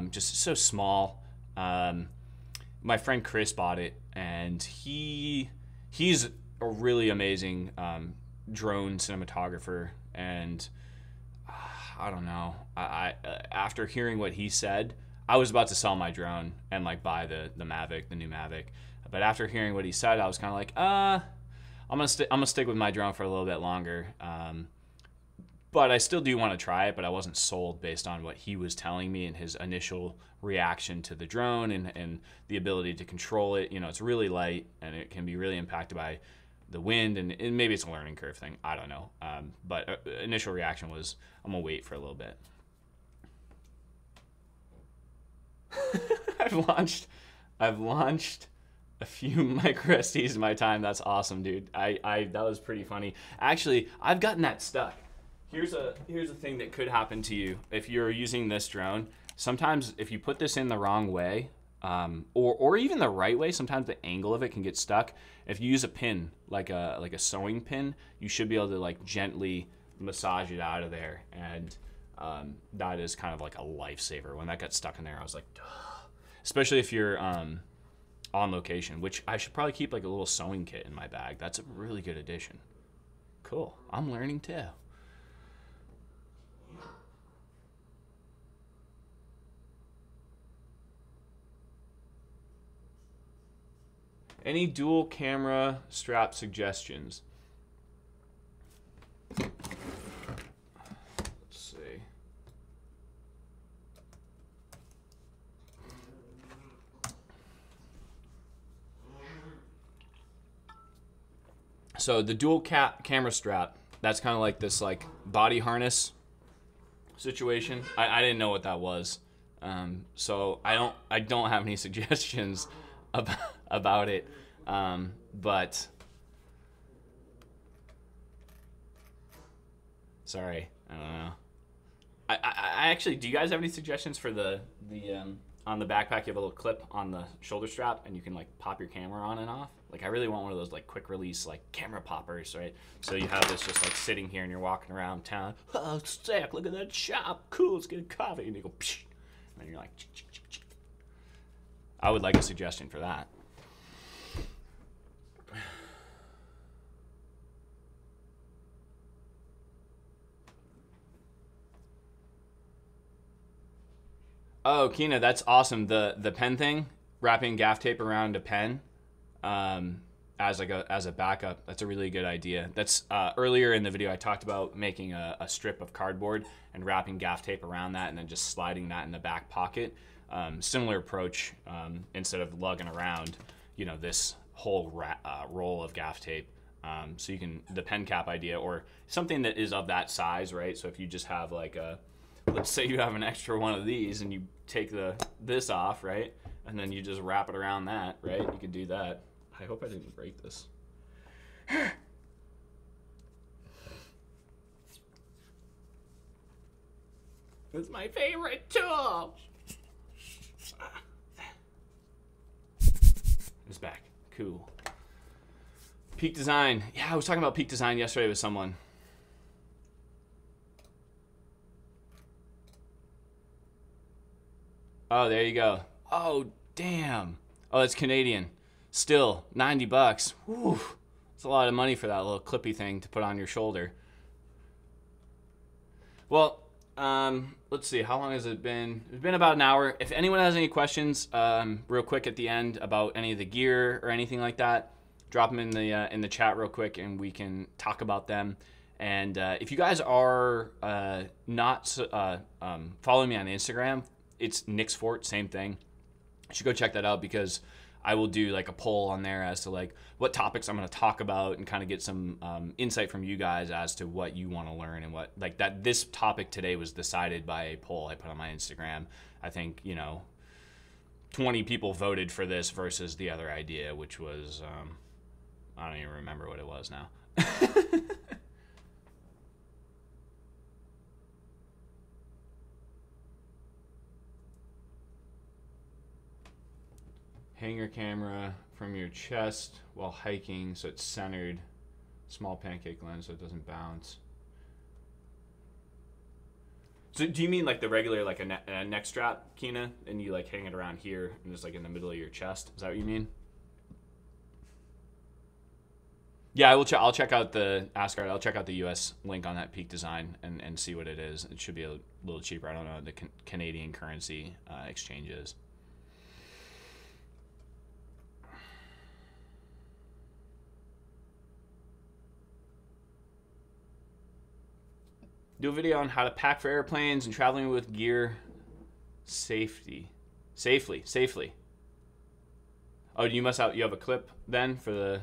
just so small. My friend Chris bought it, and he's a really amazing drone cinematographer. And I don't know. I after hearing what he said, I was about to sell my drone and like buy the Mavic, the new Mavic. But after hearing what he said, I was kind of like, I'm gonna stick with my drone for a little bit longer. But I still do want to try it, but I wasn't sold based on what he was telling me and his initial reaction to the drone and the ability to control it. You know, it's really light and it can be really impacted by the wind, and maybe it's a learning curve thing. I don't know. But initial reaction was, I'm going to wait for a little bit. I've launched a few micro SDs in my time. That's awesome, dude. That was pretty funny. Actually, I've gotten that stuck. Here's a thing that could happen to you if you're using this drone. Sometimes if you put this in the wrong way, or even the right way, sometimes the angle of it can get stuck. If you use a pin, like a sewing pin, you should be able to like gently massage it out of there, and that is kind of like a lifesaver. When that got stuck in there, I was like, duh. Especially if you're on location, which I should probably keep like a little sewing kit in my bag. That's a really good addition. Cool. I'm learning too. Any dual camera strap suggestions? Let's see. So the dual camera strap, that's kind of like this like body harness situation. I didn't know what that was. So I don't have any suggestions about it, but sorry, I don't know. I actually, do you guys have any suggestions for the on the backpack? You have a little clip on the shoulder strap, and you can like pop your camera on and off. Like I really want one of those like quick release like camera poppers, right? So you have this just like sitting here, and you're walking around town. Oh, sick! Look at that shop. Cool. Let's get a coffee. And you go, psh, and then you're like, ch ch ch ch. I would like a suggestion for that. Oh, Kina, that's awesome. The pen thing, wrapping gaff tape around a pen, as a backup. That's a really good idea. That's earlier in the video I talked about making a strip of cardboard and wrapping gaff tape around that, and then just sliding that in the back pocket. Similar approach. Instead of lugging around, you know, this whole roll of gaff tape. So you can, the pen cap idea, or something that is of that size, right? So if you just have like let's say you have an extra one of these and you take this off, right? And then you just wrap it around that, right? You could do that. I hope I didn't break this. It's my favorite tool. It's back. Cool. Peak Design. Yeah, I was talking about Peak Design yesterday with someone. Oh, there you go. Oh, damn. Oh, it's Canadian. Still, $90. Whew. That's a lot of money for that little clippy thing to put on your shoulder. Well, let's see. How long has it been? It's been about an hour. If anyone has any questions, real quick at the end about any of the gear or anything like that, drop them in the chat real quick, and we can talk about them. And if you guys are not following me on Instagram, it's Nick's Fort, same thing. You should go check that out, because I will do like a poll on there as to like what topics I'm going to talk about, and kind of get some insight from you guys as to what you want to learn, and what like that. This topic today was decided by a poll I put on my Instagram. I think, 20 people voted for this versus the other idea, which was I don't even remember what it was now. Hang your camera from your chest while hiking so it's centered. Small pancake lens so it doesn't bounce. So do you mean like the regular, like a neck strap, Kina, and you like hang it around here and just like in the middle of your chest? Is that what you mean? Yeah, I'll check out the Asgard. I'll check out the U.S. link on that Peak Design and see what it is. It should be a little cheaper. I don't know the Canadian currency exchange is. Do a video on how to pack for airplanes and traveling with gear safely. Oh, you have a clip then for the.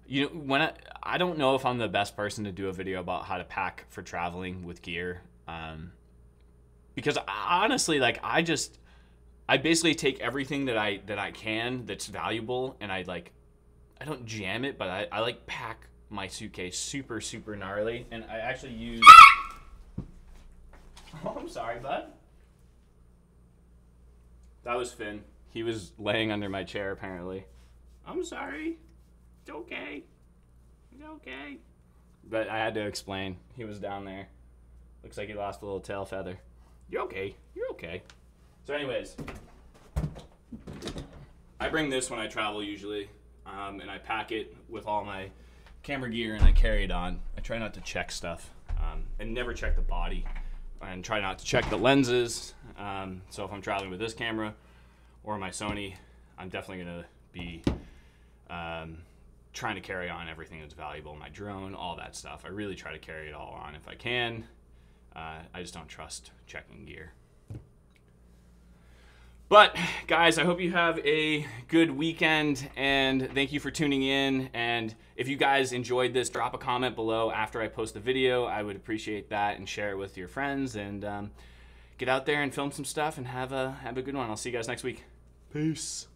You know, when I don't know if I'm the best person to do a video about how to pack for traveling with gear, because honestly, like I basically take everything that I can that's valuable, and I don't jam it, but I like pack my suitcase super gnarly, and I actually use. Oh, I'm sorry, bud. That was Finn. He was laying under my chair apparently. I'm sorry. It's okay. It's okay. But I had to explain. He was down there. Looks like he lost a little tail feather. You're okay. You're okay. So anyways, I bring this when I travel usually, and I pack it with all my camera gear and I carry it on. I try not to check stuff, and never check the body, and try not to check the lenses. So if I'm traveling with this camera or my Sony, I'm definitely going to be trying to carry on everything that's valuable, my drone, all that stuff. I really try to carry it all on if I can. I just don't trust checking gear. But guys, I hope you have a good weekend, and thank you for tuning in. And if you guys enjoyed this, drop a comment below after I post the video. I would appreciate that, and share it with your friends, and get out there and film some stuff and have a good one. I'll see you guys next week. Peace.